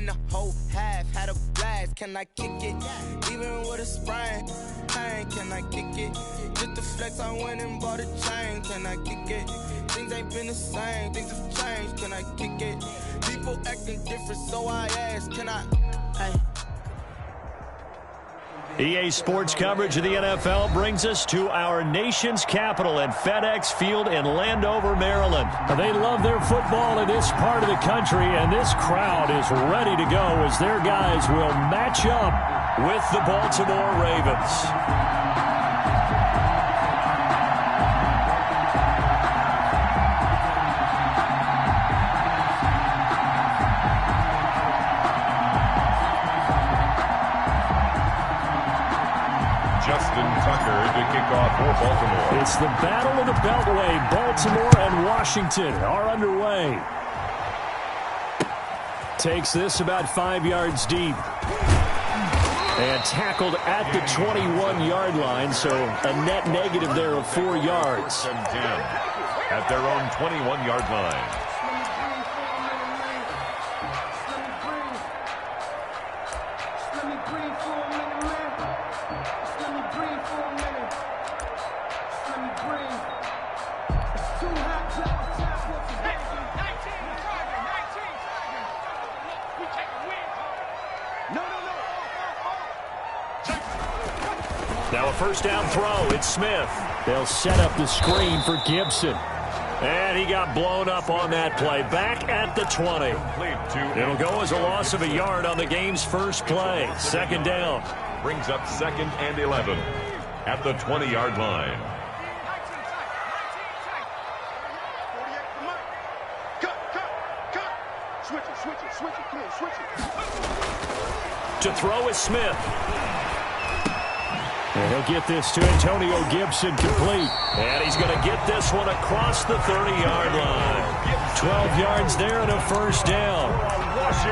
the whole half, had a blast. Can I kick it? Even with a sprain, pain, can I kick it? Just the flex, I went and bought a chain. Can I kick it? Things ain't been the same, things have changed. Can I kick it? People acting different, so I ask, can I? Hey. EA Sports coverage of the NFL brings us to our nation's capital at FedEx Field in Landover, Maryland. They love their football in this part of the country, and this crowd is ready to go as their guys will match up with the Baltimore Ravens. For Baltimore. It's the Battle of the Beltway. Baltimore and Washington are underway. Takes this about 5 yards deep. And tackled at the 21-yard line, so a net negative there of 4 yards. At their own 21-yard line. Now a first down throw. It's Smith. They'll set up the screen for Gibson. And he got blown up on that play. Back at the 20. It'll go as a loss of a yard on the game's first play. Second down. Brings up 2nd and 11 at the 20-yard line. To throw is Smith. And he'll get this to Antonio Gibson complete. And he's going to get this one across the 30-yard line. 12 yards there and a first down.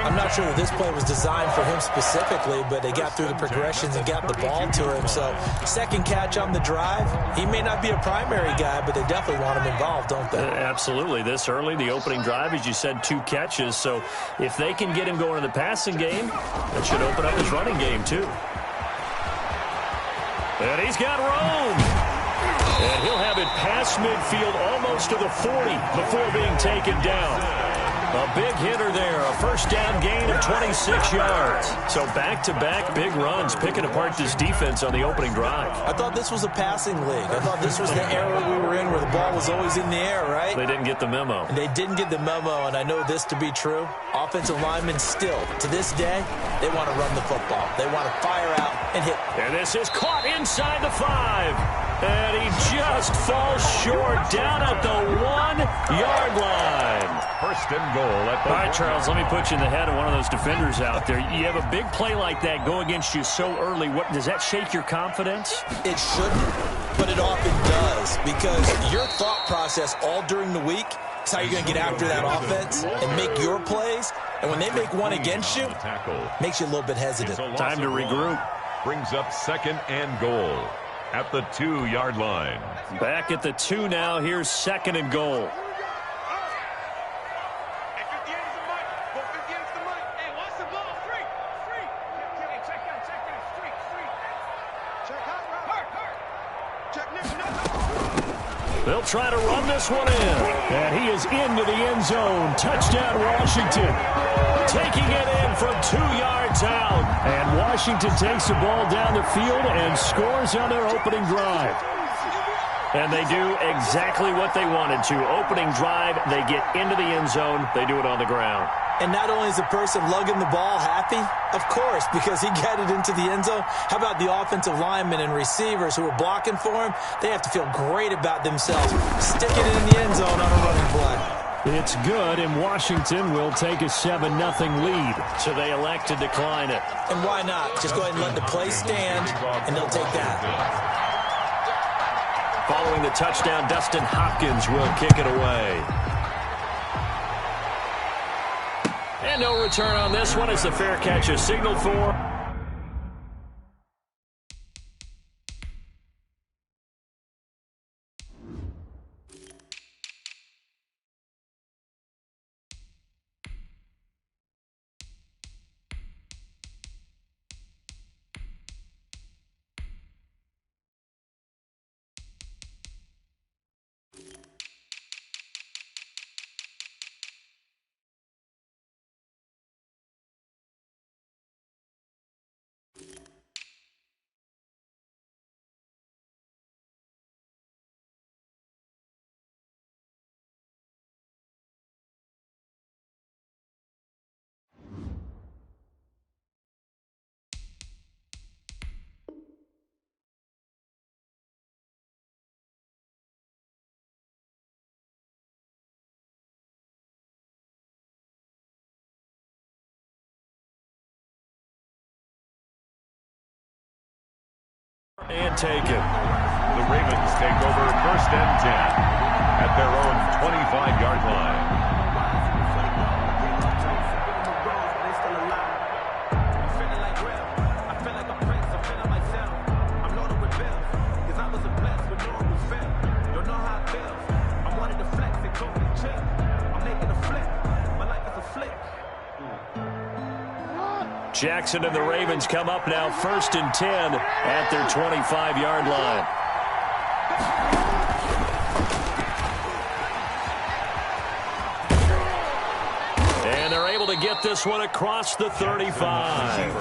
I'm not sure that this play was designed for him specifically, but they got through the progressions and got the ball to him. So second catch on the drive. He may not be a primary guy, but they definitely want him involved, don't they? Absolutely. This early, the opening drive, as you said, 2 catches. So if they can get him going in the passing game, that should open up his running game too. And he's got room. And he'll have it past midfield almost to the 40 before being taken down. A big hitter there. A first down gain of 26 yards. So back-to-back big runs, picking apart this defense on the opening drive. I thought this was a passing league. I thought this was the era we were in where the ball was always in the air, right? They didn't get the memo. And they didn't get the memo, and I know this to be true. Offensive linemen still, to this day, they want to run the football. They want to fire out and hit. And this is caught inside the 5. And he just falls short down at the 1-yard line. First and goal at the All right, Charles, let me put you in the head of one of those defenders out there. You have a big play like that go against you so early. What does that shake your confidence? It shouldn't, but it often does, because your thought process all during the week is how you're going to get after that offense and make your plays. And when they make one against you, makes you a little bit hesitant. Time to regroup. Brings up 2nd and goal at the 2-yard line. Back at the 2 now. Here's 2nd and goal. They'll try to run this one in. And he is into the end zone. Touchdown, Washington. Taking it in from 2 yards out. And Washington takes the ball down the field and scores on their opening drive. And they do exactly what they wanted to. Opening drive, they get into the end zone. They do it on the ground. And not only is the person lugging the ball happy, of course, because he got it into the end zone. How about the offensive linemen and receivers who are blocking for him? They have to feel great about themselves. Stick it in the end zone on a running play. It's good, and Washington will take a 7-0 lead. So they elect to decline it. And why not? Just go ahead and let the play stand, and they'll take that. Following the touchdown, Dustin Hopkins will kick it away. And no return on this one. It's the fair catch is signaled for. and taken. The Ravens take over 1st and 10 at their own 25-yard line. Jackson and the Ravens come up now 1st and 10 at their 25-yard line. And they're able to get this one across the 35.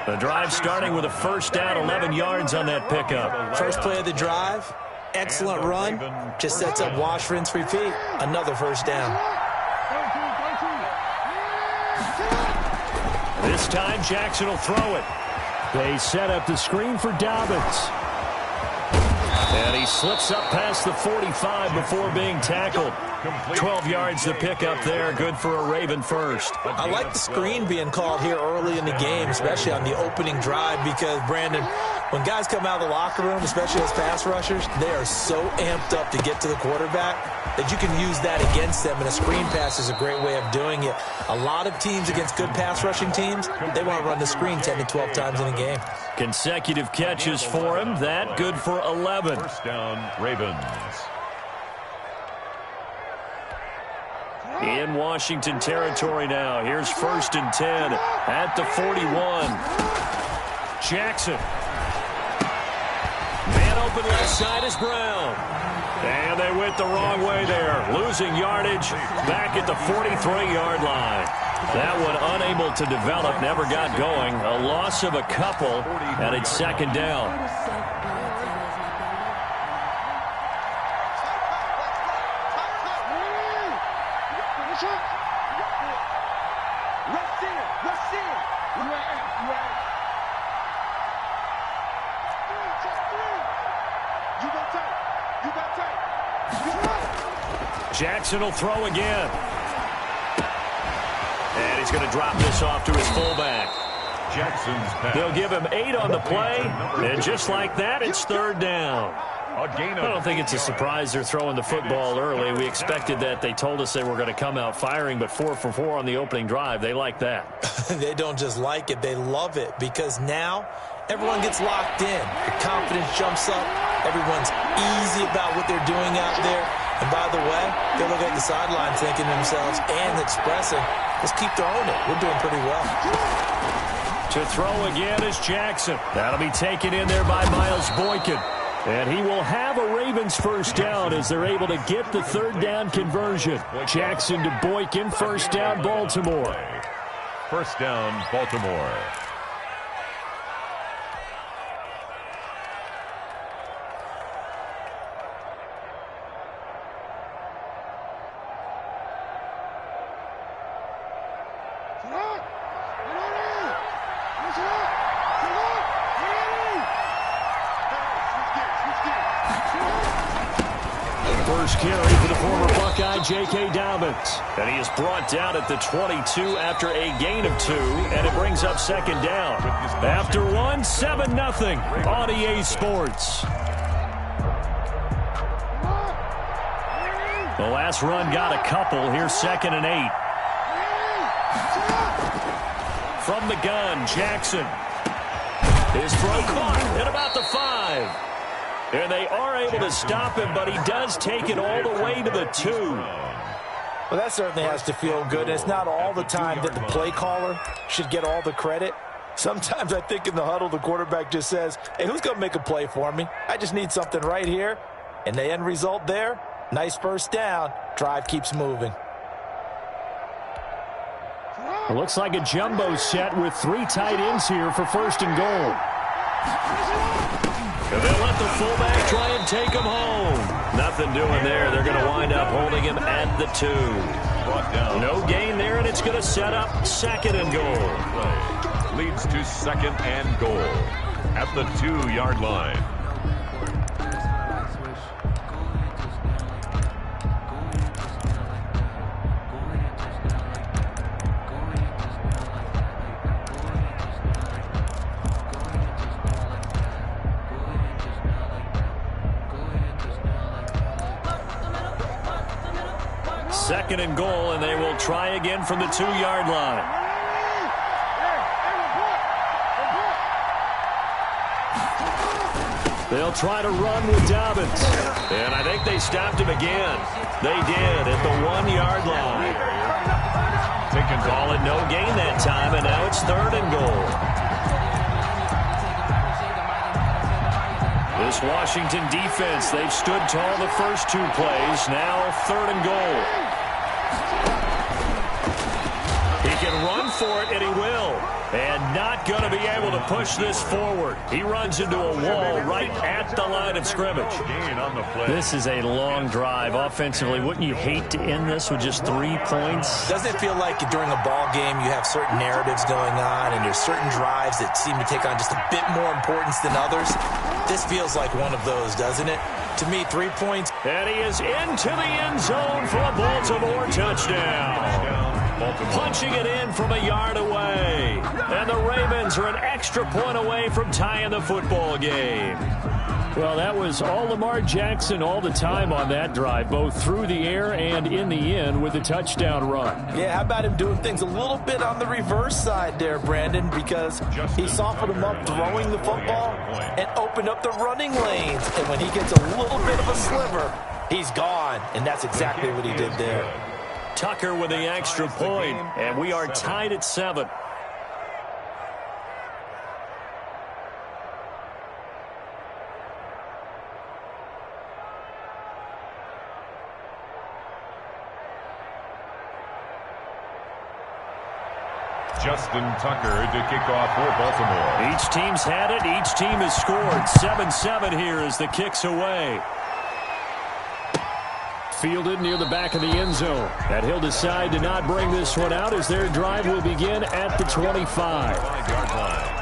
The drive starting with a 1st down, 11 yards on that pickup. First play of the drive, excellent run, just sets up wash, rinse, repeat. Another 1st down. This time, Jackson will throw it. They set up the screen for Dobbins. And he slips up past the 45 before being tackled. 12 yards to pick up there. Good for a Raven first. I like the screen being called here early in the game, especially on the opening drive, because, Brandon, when guys come out of the locker room, especially as pass rushers, they are so amped up to get to the quarterback that you can use that against them, and a screen pass is a great way of doing it. A lot of teams against good pass rushing teams, they want to run the screen 10 to 12 times in a game. Consecutive catches for him. That good for 11. 1st down, Ravens. In Washington territory now. Here's 1st and 10 at the 41. Jackson. Man open left side is Brown. And they went the wrong way there. Losing yardage back at the 43-yard line. That one unable to develop, never got going. A loss of a couple, and it's 2nd down. Jackson will throw again. And he's going to drop this off to his fullback. Jackson's pass. They'll give him 8 on the play, and just like that, it's 3rd down. I don't think it's a surprise they're throwing the football early. We expected that. They told us they were going to come out firing, but 4 for 4 on the opening drive. They like that. They don't just like it, they love it, because now everyone gets locked in. The confidence jumps up. Everyone's easy about what they're doing out there. And by the way, they're looking at the sideline thinking to themselves and expressing, let's keep throwing it. We're doing pretty well. To throw again is Jackson. That'll be taken in there by Miles Boykin. And he will have a Ravens 1st down as they're able to get the 3rd down conversion. Jackson to Boykin, 1st down, Baltimore. 1st down, Baltimore. First carry for the former Buckeye, J.K. Dobbins. And he is brought down at the 22 after a gain of 2, and it brings up 2nd down. After 1, 7-0 on EA Sports. The last run got a couple. Here's 2nd and 8. From the gun, Jackson. His throw caught at about the 5. And they are able to stop him, but he does take it all the way to the 2. Well, that certainly has to feel good. And it's not all the time that the play caller should get all the credit. Sometimes I think in the huddle, the quarterback just says, hey, who's going to make a play for me? I just need something right here. And the end result there, nice 1st down. Drive keeps moving. It looks like a jumbo set with 3 tight ends here for 1st and goal. And they'll let the fullback try and take him home. Nothing doing there. They're going to wind up holding him at the 2. No gain there, and it's going to set up 2nd and goal. Leads to 2nd and goal at the 2-yard line. 2nd and goal, and they will try again from the 2-yard line. They'll try to run with Dobbins. And I think they stopped him again. They did at the 1-yard line. Call it no gain that time, and now it's 3rd and goal. This Washington defense, they've stood tall the first 2 plays. Now 3rd and goal. He can run for it, and he will. And not going to be able to push this forward. He runs into a wall right at the line of scrimmage. This is a long drive offensively. Wouldn't you hate to end this with just 3 points? Doesn't it feel like during a ball game you have certain narratives going on and there's certain drives that seem to take on just a bit more importance than others? This feels like one of those, doesn't it? To me, 3 points. And he is into the end zone for a Baltimore touchdown. Punching it in from a yard away. And the Ravens are an extra point away from tying the football game. Well, that was all Lamar Jackson all the time on that drive, both through the air and in the end with the touchdown run. Yeah, how about him doing things a little bit on the reverse side there, Brandon, because he softened him up throwing the football and opened up the running lanes. And when he gets a little bit of a sliver, he's gone. And that's exactly what he did there. Tucker with the extra point, and we are tied at 7. Justin Tucker to kick off for Baltimore. Each team's had it. Each team has scored. 7-7 here as the kick's away. Fielded near the back of the end zone. And he'll decide to not bring this one out as their drive will begin at the 25. 5-yard line.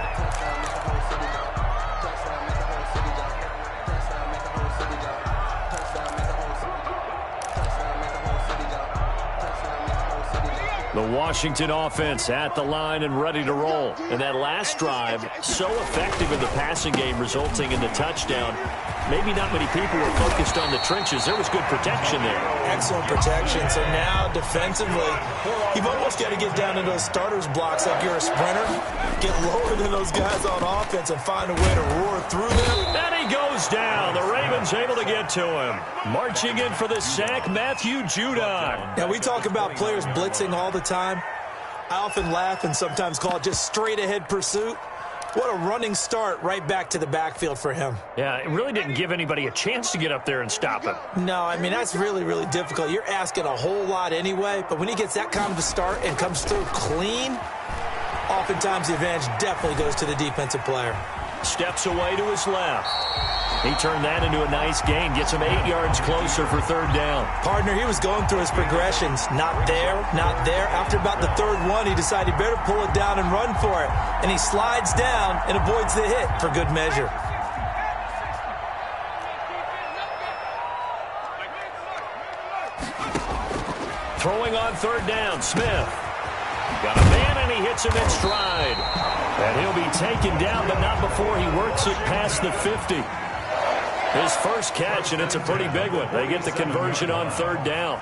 The Washington offense at the line and ready to roll. And that last drive, so effective in the passing game, resulting in the touchdown. Maybe not many people were focused on the trenches. There was good protection there. Excellent protection. So now, defensively, you've almost got to get down to those starters blocks like you're a sprinter. Get lower than those guys on offense and find a way to roar through them. And he goes down. The Ravens able to get to him. Marching in for the sack, Matthew Judon. Now, we talk about players blitzing all the time. I often laugh and sometimes call it just straight-ahead pursuit. What a running start right back to the backfield for him. Yeah, it really didn't give anybody a chance to get up there and stop him. No, I mean, that's really, really difficult. You're asking a whole lot anyway, but when he gets that kind of a start and comes through clean, oftentimes the advantage definitely goes to the defensive player. Steps away to his left. He turned that into a nice gain. Gets him 8 yards closer for 3rd down. Partner, he was going through his progressions. Not there, not there. After about the 3rd one, he decided he better pull it down and run for it. And he slides down and avoids the hit for good measure. Throwing on 3rd down, Smith. Got a man, and he hits him in stride. And he'll be taken down, but not before he works it past the 50. His first catch, and it's a pretty big one. They get the conversion on 3rd down.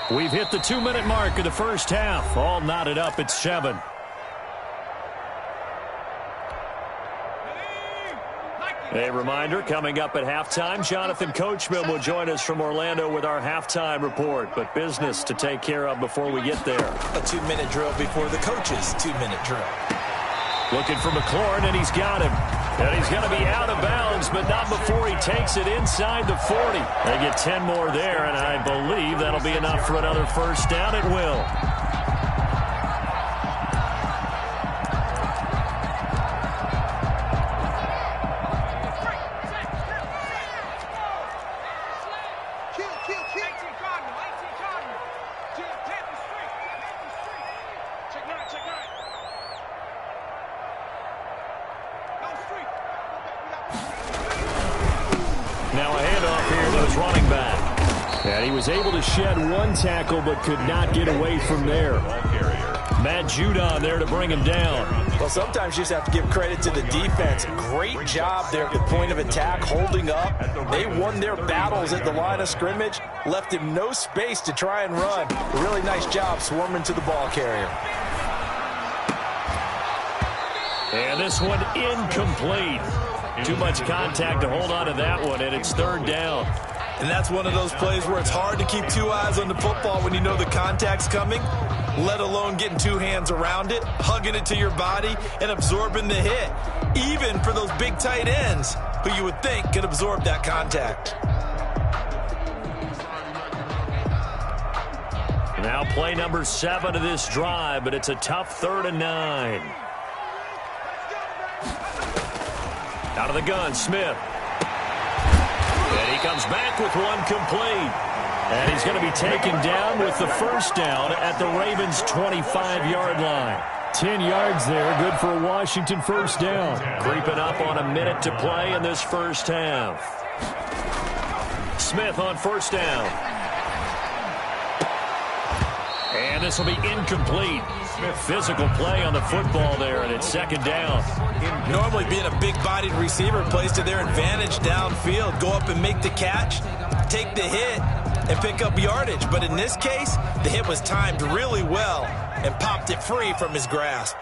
We've hit the 2-minute mark of the first half. All knotted up at 7. A reminder, coming up at halftime, Jonathan Coachman will join us from Orlando with our halftime report. But business to take care of before we get there. A 2-minute drill before the coach's 2-minute drill. Looking for McLaurin, and he's got him. And he's going to be out of bounds, but not before he takes it inside the 40. They get 10 more there, and I believe that'll be enough for another first down. It will. Now a handoff here to his running back. And he was able to shed one tackle but could not get away from there. Matt Judon there to bring him down. Well, sometimes you just have to give credit to the defense. Great job there at the point of attack, holding up. They won their battles at the line of scrimmage, left him no space to try and run. A really nice job swarming to the ball carrier. And this one incomplete. Too much contact to hold on to that one, and it's third down. And that's one of those plays where it's hard to keep two eyes on the football when you know the contact's coming, let alone getting two hands around it, hugging it to your body, and absorbing the hit, even for those big tight ends who you would think could absorb that contact. Now play number 7 of this drive, but it's a tough 3rd and 9. Out of the gun, Smith. And he comes back with one complete. And he's going to be taken down with the first down at the Ravens' 25-yard line. 10 yards there, good for a Washington first down. Creeping up on a minute to play in this first half. Smith on first down. And this will be incomplete. Physical play on the football there, and it's second down. Normally being a big-bodied receiver plays to their advantage downfield. Go up and make the catch, take the hit, and pick up yardage. But in this case, the hit was timed really well and popped it free from his grasp.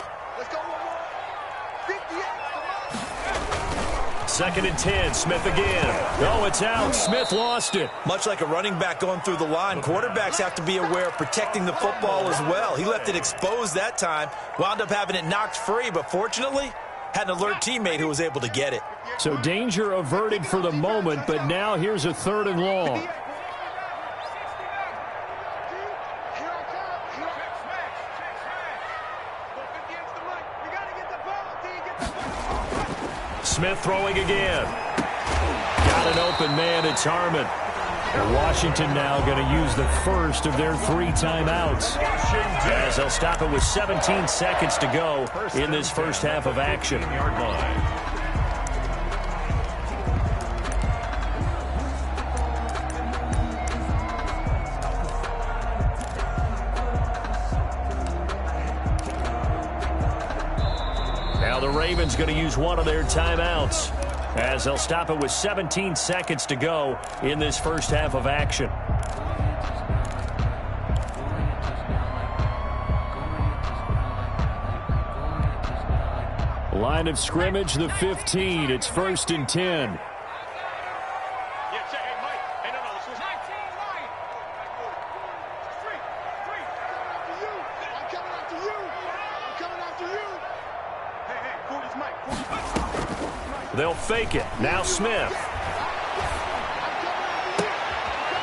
Second and 10, Smith again. Oh, it's out. Smith lost it. Much like a running back going through the line, quarterbacks have to be aware of protecting the football as well. He left it exposed that time, wound up having it knocked free, but fortunately, had an alert teammate who was able to get it. So danger averted for the moment, but now here's a 3rd and long. Smith throwing again. Got an open man. It's Harmon. And Washington now going to use the first of their 3 timeouts, as they'll stop it with 17 seconds to go in this first half of action. Now the Ravens going to use one of their timeouts, as they'll stop it with 17 seconds to go in this first half of action. Line of scrimmage, the 15. It's 1st and 10. They'll fake it. Now Smith.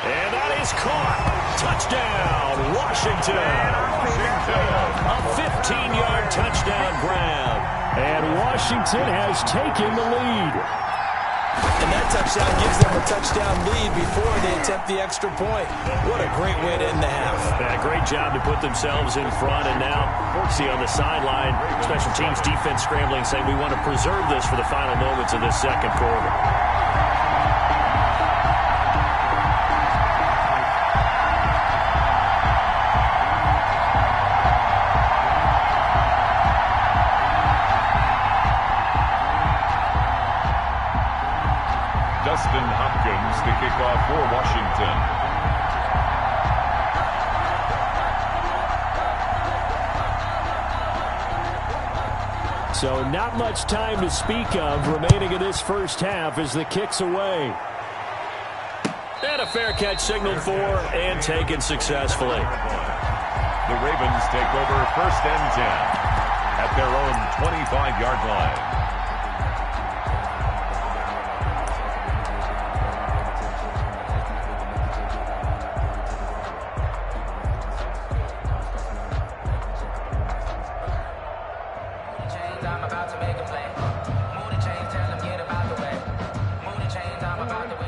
And that is caught. Touchdown, Washington. A 15-yard touchdown grab. And Washington has taken the lead. And that touchdown gives them a touchdown lead before they attempt the extra point. What a great way to end the half. Yeah, great job to put themselves in front. And now, see on the sideline, special teams defense scrambling, saying we want to preserve this for the final moments of this second quarter. Dustin Hopkins to kick off for Washington. So not much time to speak of remaining in this first half as the kick's away. And a fair catch signaled for and taken successfully. The Ravens take over 1st and 10 at their own 25-yard line.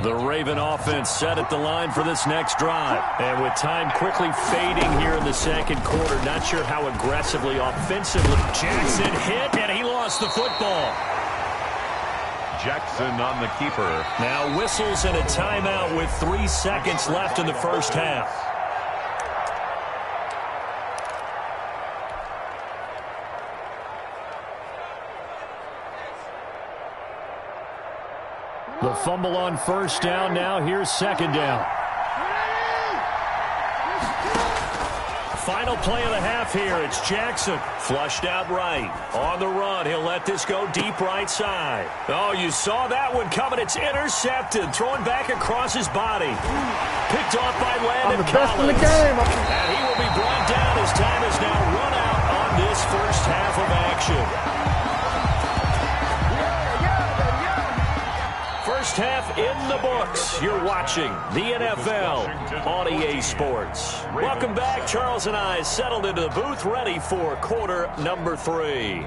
The Raven offense set at the line for this next drive. And with time quickly fading here in the second quarter, not sure how aggressively, offensively. Jackson hit, and he lost the football. Jackson on the keeper. Now whistles and a timeout with 3 seconds left in the first half. The fumble on first down. Now here's second down. Final play of the half here. It's Jackson. Flushed out right. On the run. He'll let this go deep right side. Oh, you saw that one coming. It's intercepted. Thrown back across his body. Picked off by Landon Collins. And he will be brought down as time is now run out on this first half of action. First half in the books. You're watching the NFL on EA Sports. Welcome back. Charles and I settled into the booth, ready for quarter number 3.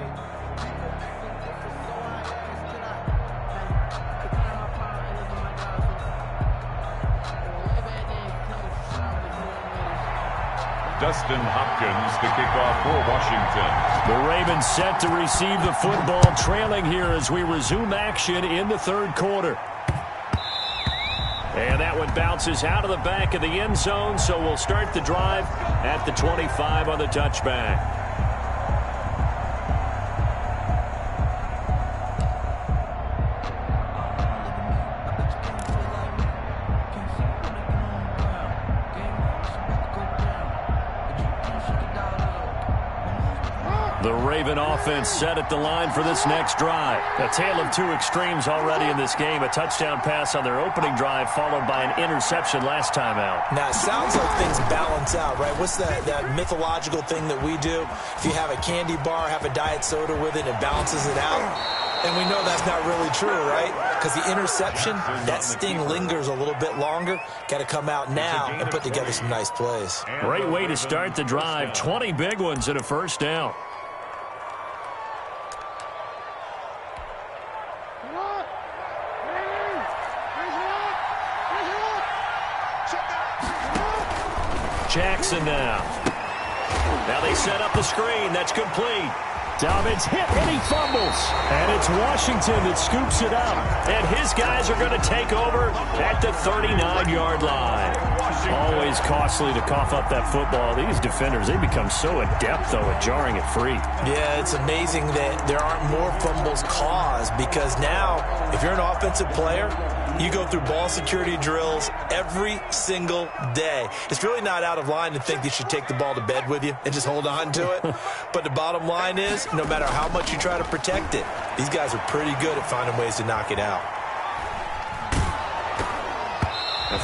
Dustin Hopkins to kick off for Washington. The Ravens set to receive the football, trailing here as we resume action in the third quarter. And that one bounces out of the back of the end zone, so we'll start the drive at the 25 on the touchback. The Raven offense set at the line for this next drive. A tale of two extremes already in this game. A touchdown pass on their opening drive followed by an interception last time out. Now, it sounds like things balance out, right? What's that mythological thing that we do? If you have a candy bar, have a diet soda with it, it balances it out. And we know that's not really true, right? Because the interception, that sting lingers a little bit longer. Got to come out now and put together some nice plays. Great way to start the drive. 20 big ones and a first down. Jackson now. Now they set up the screen. That's complete. Dobbins hit and he fumbles. And it's Washington that scoops it up. And his guys are going to take over at the 39-yard line. Always costly to cough up that football. These defenders, they become so adept, though, at jarring it free. Yeah, it's amazing that there aren't more fumbles caused because now, if you're an offensive player, you go through ball security drills every single day. It's really not out of line to think you should take the ball to bed with you and just hold on to it. But the bottom line is, no matter how much you try to protect it, these guys are pretty good at finding ways to knock it out.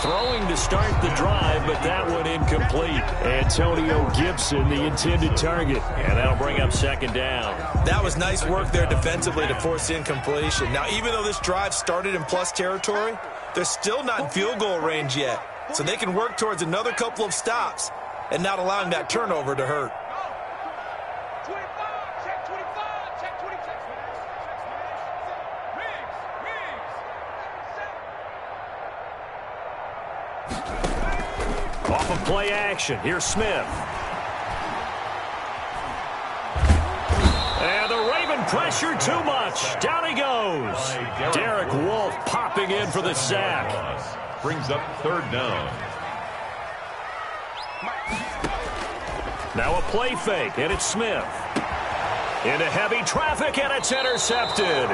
Throwing to start the drive, but that one incomplete. Antonio Gibson, the intended target. And that'll bring up second down. That was nice work there defensively to force incompletion. Now, even though this drive started in plus territory, they're still not in field goal range yet. So they can work towards another couple of stops and not allowing that turnover to hurt. Off of play action, here's Smith. And the Raven pressure too much. Down he goes. Derek Wolfe popping in for the sack. Brings up third down. Now a play fake, and it's Smith. Into heavy traffic, and it's intercepted.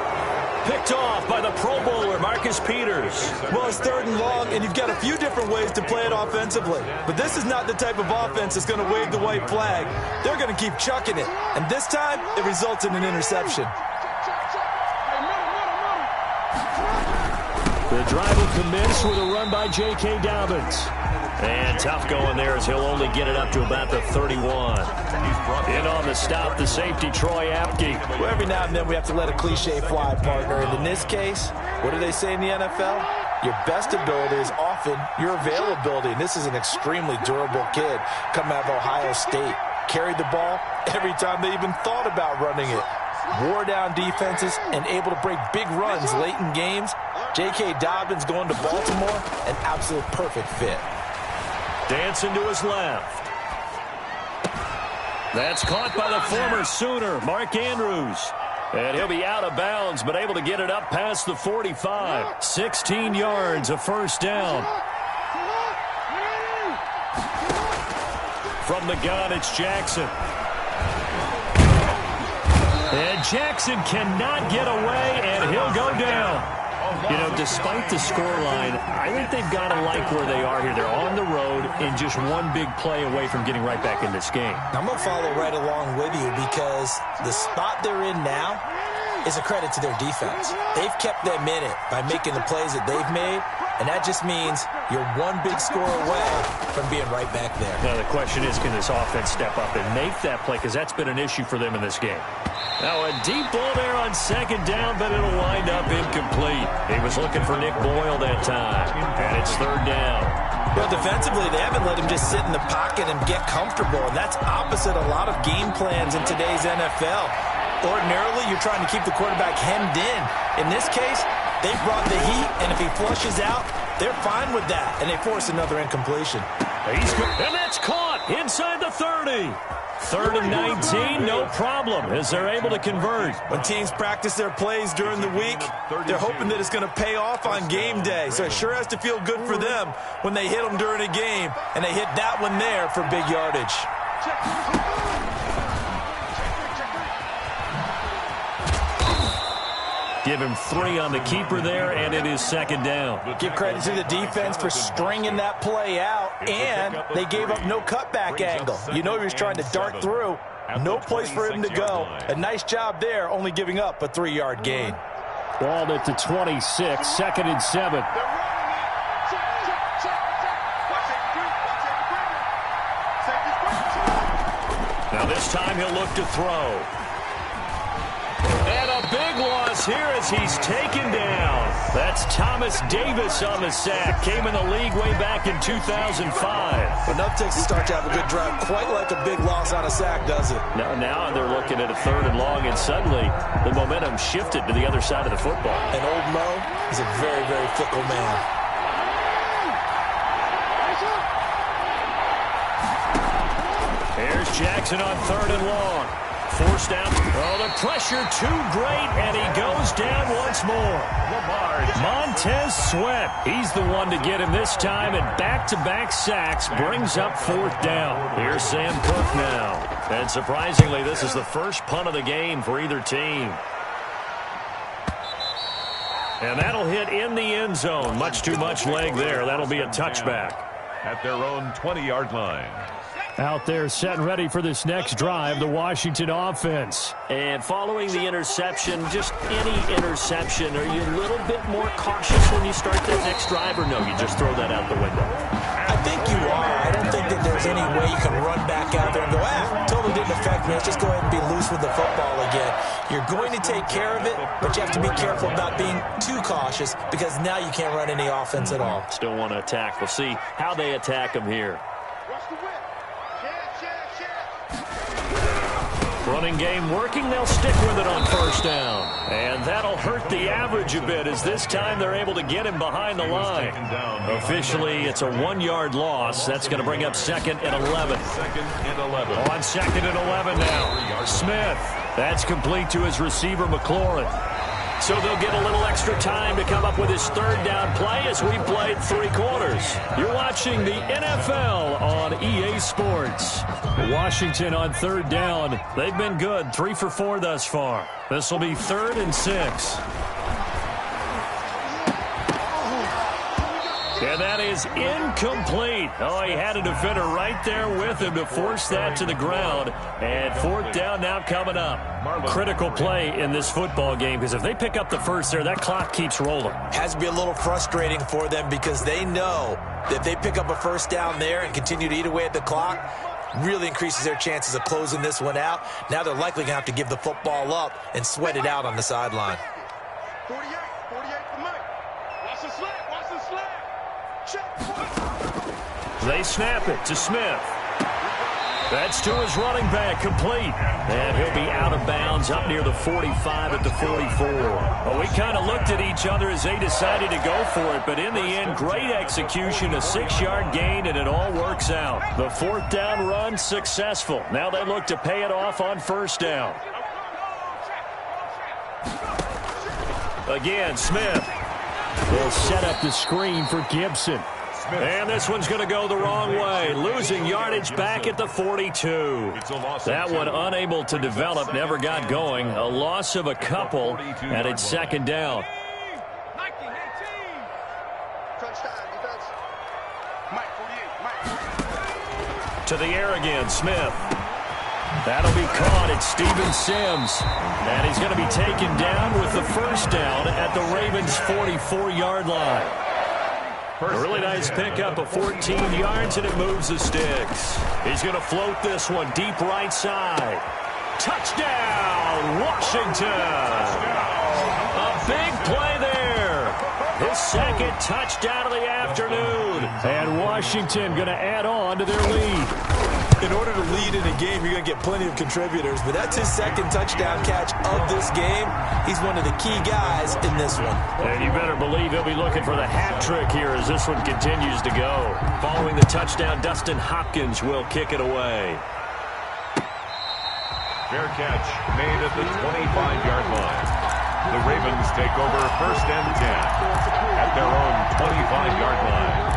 Picked off by the Pro Bowler, Marcus Peters. Well, it's third and long, and you've got a few different ways to play it offensively. But this is not the type of offense that's going to wave the white flag. They're going to keep chucking it. And this time, it results in an interception. The drive will commence with a run by J.K. Dobbins. And tough going there as he'll only get it up to about the 31. In on the stop, the safety, Troy Apke. Well, every now and then we have to let a cliche fly, partner. And in this case, what do they say in the NFL? Your best ability is often your availability. And this is an extremely durable kid coming out of Ohio State. Carried the ball every time they even thought about running it. Wore down defenses and able to break big runs late in games. J.K. Dobbins going to Baltimore, an absolute perfect fit. Dancing to his left. That's caught by the former Sooner, Mark Andrews. And he'll be out of bounds, but able to get it up past the 45. 16 yards, a first down. From the gun, it's Jackson. And Jackson cannot get away, and he'll go down. You know, despite the scoreline, I think they've got to like where they are here. They're on the road and just one big play away from getting right back in this game. I'm going to follow right along with you because the spot they're in now is a credit to their defense. They've kept them in it by making the plays that they've made, and that just means you're one big score away from being right back there. Now, the question is, can this offense step up and make that play? Because that's been an issue for them in this game. Now, a deep ball there on second down, but it'll wind up incomplete. He was looking for Nick Boyle that time, and it's third down. Well, defensively, they haven't let him just sit in the pocket and get comfortable, and that's opposite a lot of game plans in today's NFL. Ordinarily, you're trying to keep the quarterback hemmed in. In this case, they brought the heat, and if he flushes out, they're fine with that, and they force another incompletion. He's good, and that's caught inside the 30. Third and 19, no problem, as they're able to convert. When teams practice their plays during the week, they're hoping that it's going to pay off on game day. So it sure has to feel good for them when they hit them during a game, and they hit that one there for big yardage. Give him 3 on the keeper there, and it is second down. Give credit to the defense for stringing that play out, and they gave up no cutback angle. You know he was trying to dart through. No place for him to go. A nice job there, only giving up a 3-yard gain. Ball at the 26, second and 7. Now this time he'll look to throw. And a big loss here as he's taken down. That's Thomas Davis on the sack. Came in the league way back in 2005. Enough takes to start to have a good drive. Quite like a big loss on a sack, does it? Now they're looking at a third and long, and suddenly the momentum shifted to the other side of the football. And old Mo is a very, very fickle man. Here's Jackson on third and long. Forced out. Oh, the pressure too great, and he goes down once more. Montez Sweat. He's the one to get him this time, and back-to-back sacks brings up fourth down. Here's Sam Cook now. And surprisingly, this is the first punt of the game for either team. And that'll hit in the end zone. Much too much leg there. That'll be a touchback. At their own 20-yard line. Out there set and ready for this next drive, the Washington offense. And following the interception, just any interception, are you a little bit more cautious when you start that next drive, or no, you just throw that out the window? I think you are. I don't think that there's any way you can run back out there and go, totally didn't affect me. Let's just go ahead and be loose with the football again. You're going to take care of it, but you have to be careful about being too cautious because now you can't run any offense at all. Still want to attack. We'll see how they attack them here. Running game working, they'll stick with it on first down. And that'll hurt the average a bit as this time they're able to get him behind the line. Officially, it's a 1-yard loss. That's going to bring up second and 11. On second and 11 now. Smith. That's complete to his receiver, McLaurin. So they'll get a little extra time to come up with his third down play as we played 3 quarters. You're watching the NFL on EA Sports. Washington on third down. They've been good, 3 for 4 thus far. This will be 3rd and 6. And that is incomplete. Oh, he had a defender right there with him to force that to the ground. And fourth down now coming up. Critical play in this football game because if they pick up the first there, that clock keeps rolling. Has to be a little frustrating for them because they know that if they pick up a first down there and continue to eat away at the clock, really increases their chances of closing this one out. Now they're likely going to have to give the football up and sweat it out on the sideline. 48 for Mike. Watch the slap. They snap it to Smith. That's to his running back, complete. And he'll be out of bounds up near the 45 at the 44. Well, we kind of looked at each other as they decided to go for it, but in the end, great execution, a 6-yard gain, and it all works out. The fourth down run successful. Now they look to pay it off on first down. Again, Smith will set up the screen for Gibson. And this one's going to go the wrong way. Losing yardage back at the 42. That one unable to develop, never got going. A loss of a couple, and it's second down. To the air again, Smith. That'll be caught. It's Steven Sims. And he's going to be taken down with the first down at the Ravens' 44-yard line. A really nice pickup of 14 yards, and it moves the sticks. He's going to float this one deep right side. Touchdown, Washington. A big play there. His second touchdown of the afternoon. And Washington going to add on to their lead. In order to lead in a game, you're going to get plenty of contributors, but that's his second touchdown catch of this game. He's one of the key guys in this one. And you better believe he'll be looking for the hat trick here as this one continues to go. Following the touchdown, Dustin Hopkins will kick it away. Fair catch made at the 25-yard line. The Ravens take over first and 10 at their own 25-yard line.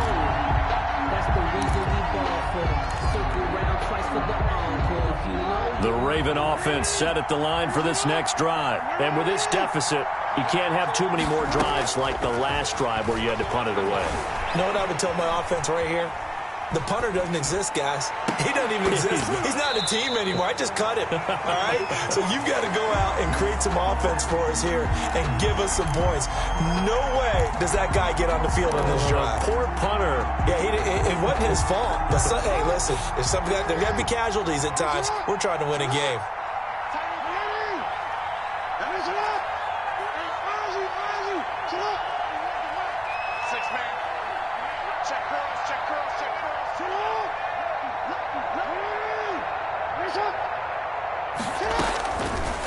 The Raven offense set at the line for this next drive. And with this deficit, you can't have too many more drives like the last drive where you had to punt it away. You know what I would tell my offense right here? The punter doesn't exist, guys. He doesn't even exist. He's not a team anymore. I just cut him, all right? So you've got to go out and create some offense for us here and give us some points. No way does that guy get on the field on this drive. Poor punter. Yeah, it wasn't his fault. But hey, listen, there's got to be casualties at times. We're trying to win a game.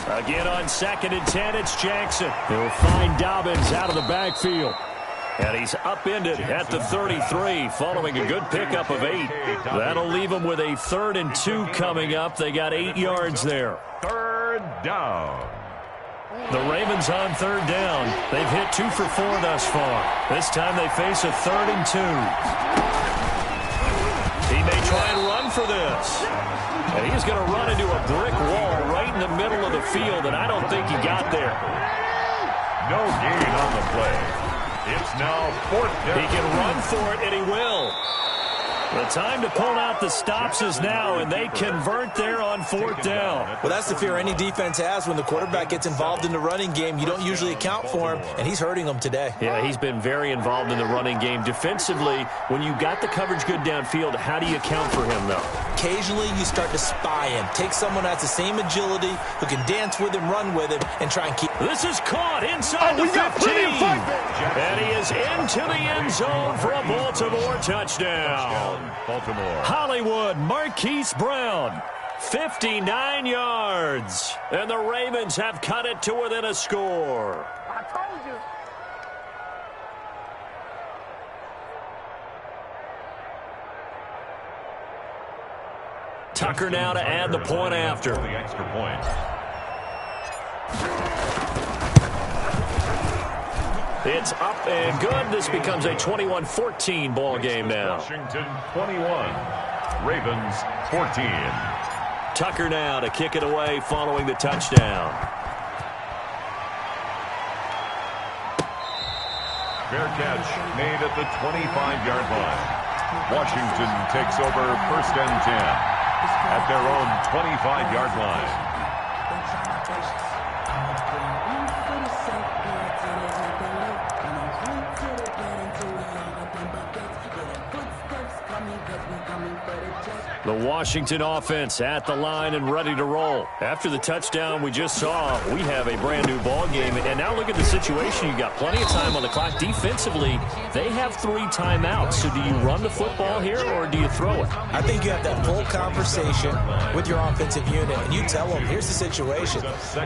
Again on 2nd and 10, it's Jackson. He'll find Dobbins out of the backfield. And he's upended at the 33 following a good pickup of 8. That'll leave him with a 3rd and 2 coming up. They got 8 yards there. Third down. The Ravens on 3rd down. They've hit 2 for 4 thus far. This time they face a 3rd and 2. He may try and run for this. And he's going to run into a brick wall right in the middle of the field, and I don't think he got there. No gain on the play. It's now 4th down. He can run for it, and he will. The time to pull out the stops is now, and they convert there on 4th down. Well, that's the fear any defense has when the quarterback gets involved in the running game. You don't usually account for him, and he's hurting them today. Yeah, he's been very involved in the running game. Defensively, when you got the coverage good downfield, how do you account for him, though? Occasionally, you start to spy him. Take someone that has the same agility, who can dance with him, run with him, and try and keep. This is caught inside the 15. And he is into the end zone for a Baltimore touchdown. Baltimore. Hollywood, Marquise Brown, 59 yards. And the Ravens have cut it to within a score. I told you. Tucker now to add the point after. The extra point. It's up and good. This becomes a 21-14 ball game now. Washington 21, Ravens 14. Tucker now to kick it away following the touchdown. Fair catch made at the 25-yard line. Washington takes over first and 10 at their own 25-yard line. The Washington offense at the line and ready to roll. After the touchdown we just saw, we have a brand new ball game. And now look at the situation. You got plenty of time on the clock. Defensively, they have 3 timeouts. So do you run the football here or do you throw it? I think you have that full conversation with your offensive unit, and you tell them, here's the situation.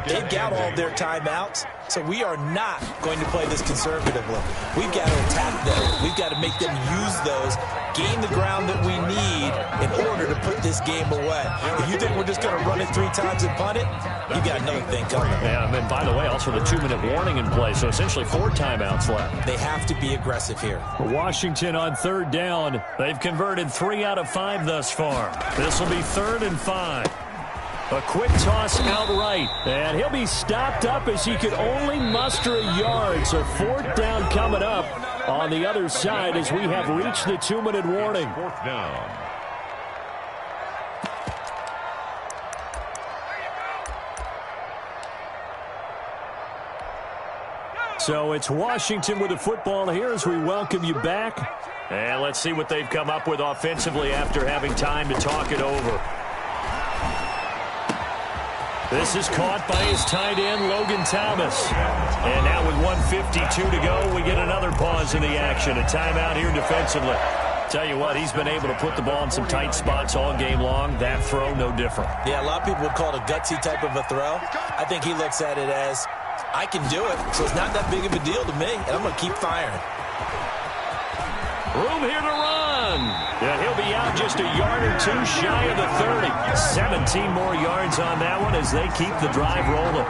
They've got all their timeouts, so we are not going to play this conservatively. We've got to attack them. We've got to make them use those, gain the ground that we need in order to put this game away. If you think we're just going to run it 3 times and punt it, you got another thing coming. Yeah, and by the way, also the 2-minute warning in play, so essentially 4 timeouts left. They have to be aggressive here. Washington on 3rd down. They've converted 3 out of 5 thus far. This will be 3rd and 5. A quick toss outright, and he'll be stopped up as he could only muster a yard. So 4th down coming up on the other side as we have reached the 2-minute warning. 4th down. So it's Washington with the football here as we welcome you back. And let's see what they've come up with offensively after having time to talk it over. This is caught by his tight end, Logan Thomas. And now with 1:52 to go, we get another pause in the action. A timeout here defensively. Tell you what, he's been able to put the ball in some tight spots all game long. That throw, no different. Yeah, a lot of people would call it a gutsy type of a throw. I think he looks at it as, I can do it, so it's not that big of a deal to me, and I'm going to keep firing. Room here to run. And he'll be out just a yard or two shy of the 30. 17 more yards on that one as they keep the drive rolling.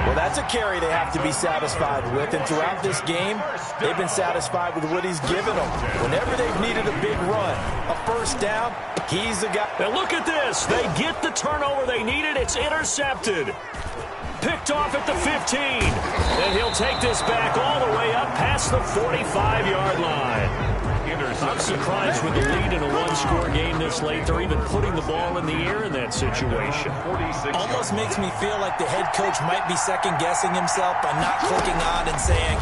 Well, that's a carry they have to be satisfied with. And throughout this game, they've been satisfied with what he's given them. Whenever they've needed a big run, a first down, he's the guy. And look at this. They get the turnover they needed. It's intercepted. Picked off at the 15. And he'll take this back all the way up past the 45-yard line. I'm surprised with the lead in a one-score game this late. They're even putting the ball in the air in that situation. Almost makes me feel like the head coach might be second-guessing himself by not clicking on and saying,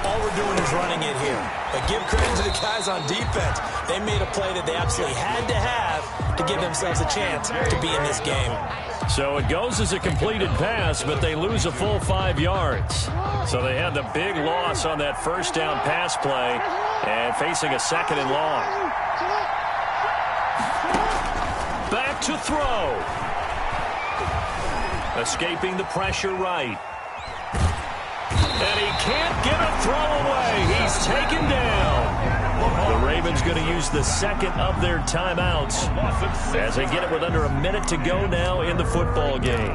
all we're doing is running it here. But give credit to the guys on defense. They made a play that they absolutely had to have to give themselves a chance to be in this game. So it goes as a completed pass, but they lose a full 5 yards. So they had the big loss on that first down pass play and facing a second and long. Back to throw. Escaping the pressure right. And he can't get a throw away. He's taken down. The Ravens going to use the second of their timeouts as they get it with under a minute to go now in the football game.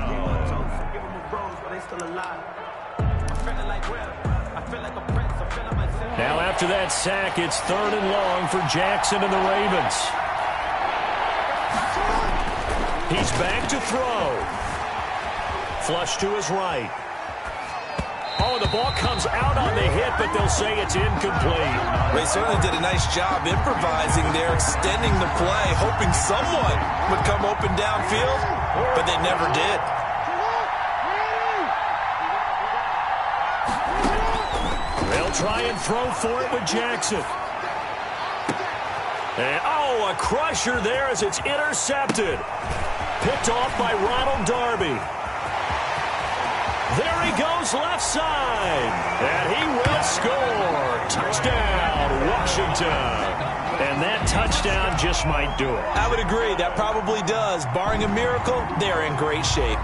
Now after that sack, it's 3rd and long for Jackson and the Ravens. He's back to throw. Flush to his right. Oh, the ball comes out on the hit, but they'll say it's incomplete. They certainly did a nice job improvising there, extending the play, hoping someone would come open downfield, but they never did. They'll try and throw for it with Jackson. And, oh, a crusher there as it's intercepted. Picked off by Ronald Darby. There he goes left side. And he will score. Touchdown, Washington. And that touchdown just might do it. I would agree. That probably does. Barring a miracle, they're in great shape.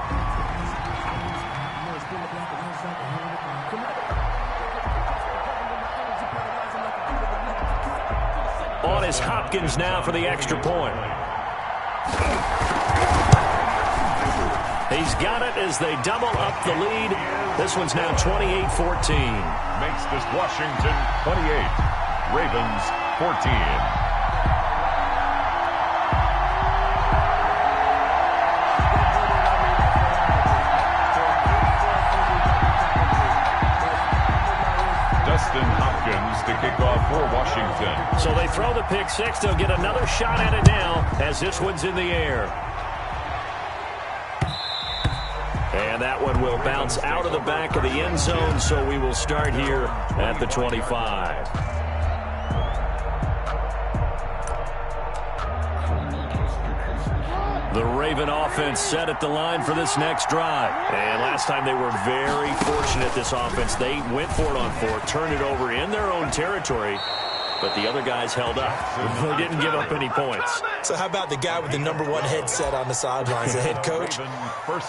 On is Hopkins now for the extra point. He's got it as they double up the lead. This one's now 28-14. Makes this Washington 28, Ravens 14. To kick off for Washington. So they throw the pick six. They'll get another shot at it now as this one's in the air. And that one will bounce out of the back of the end zone, so we will start here at the 25. The Raven offense set at the line for this next drive. And last time they were very fortunate, this offense. They went for it on 4, turned it over in their own territory, but the other guys held up. They didn't give up any points. So how about the guy with the #1 headset on the sidelines, the head coach?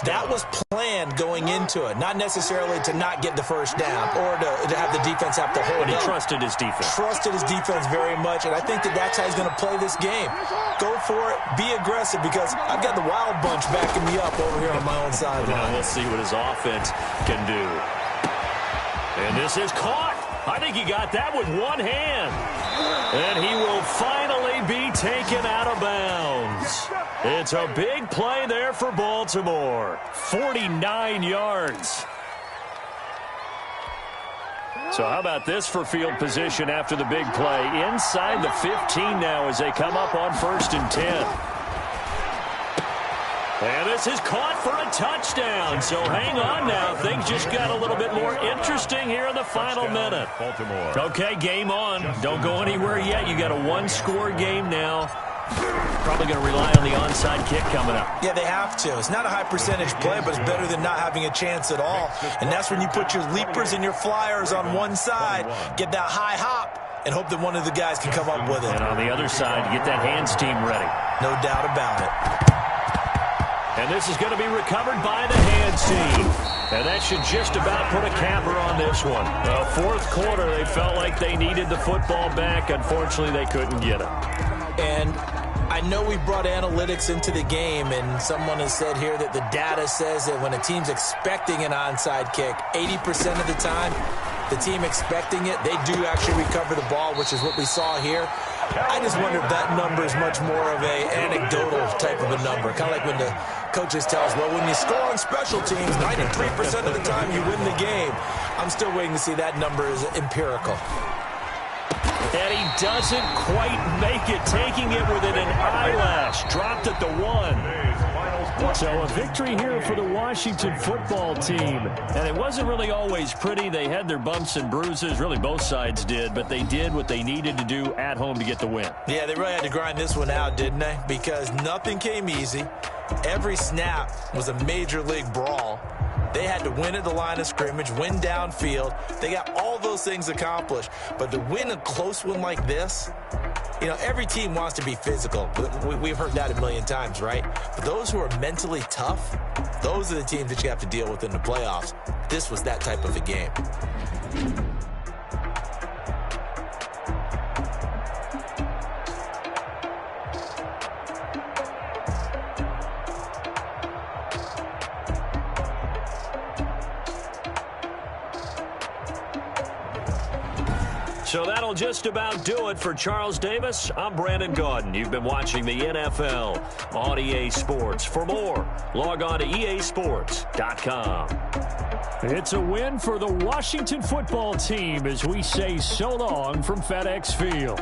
That was planned going into it, not necessarily to not get the first down or to have the defense have to hold But he up. trusted his defense. Trusted his defense very much, and I think that's how he's going to play this game. Go for it, be aggressive, because I've got the wild bunch backing me up over here on my own sideline. We'll see what his offense can do. And this is caught. I think he got that with one hand. And he will finally be taken out of bounds. It's a big play there for Baltimore. 49 yards. So how about this for field position after the big play? Inside the 15 now as they come up on 1st and 10. And this is caught for a touchdown. So hang on now. Things just got a little bit more interesting here in the final minute. Okay, game on. Don't go anywhere yet. You got a one-score game now. Probably going to rely on the onside kick coming up. Yeah, they have to. It's not a high percentage play, but it's better than not having a chance at all. And that's when you put your leapers and your flyers on one side, get that high hop, and hope that one of the guys can come up with it. And on the other side, get that hands team ready. No doubt about it. And this is going to be recovered by the hands team. And that should just about put a capper on this one. Fourth quarter, they felt like they needed the football back. Unfortunately, they couldn't get it. And I know we brought analytics into the game, and someone has said here that the data says that when a team's expecting an onside kick, 80% of the time, the team expecting it, they do actually recover the ball, which is what we saw here. I just wonder if that number is much more of a anecdotal type of a number. Kind of like when the coaches tell us, well, when you score on special teams, 93% of the time you win the game. I'm still waiting to see that number is empirical. And he doesn't quite make it, taking it within an eyelash. Dropped at the 1. So a victory here for the Washington football team. And it wasn't really always pretty. They had their bumps and bruises. Really, both sides did. But they did what they needed to do at home to get the win. Yeah, they really had to grind this one out, didn't they? Because nothing came easy. Every snap was a major league brawl. They had to win at the line of scrimmage, win downfield. They got all those things accomplished. But to win a close one like this, you know, every team wants to be physical. We've heard that a million times, right? But those who are mentally tough, those are the teams that you have to deal with in the playoffs. This was that type of a game. So that'll just about do it for Charles Davis. I'm Brandon Gaudin. You've been watching the NFL on EA Sports. For more, log on to easports.com. It's a win for the Washington football team as we say so long from FedEx Field.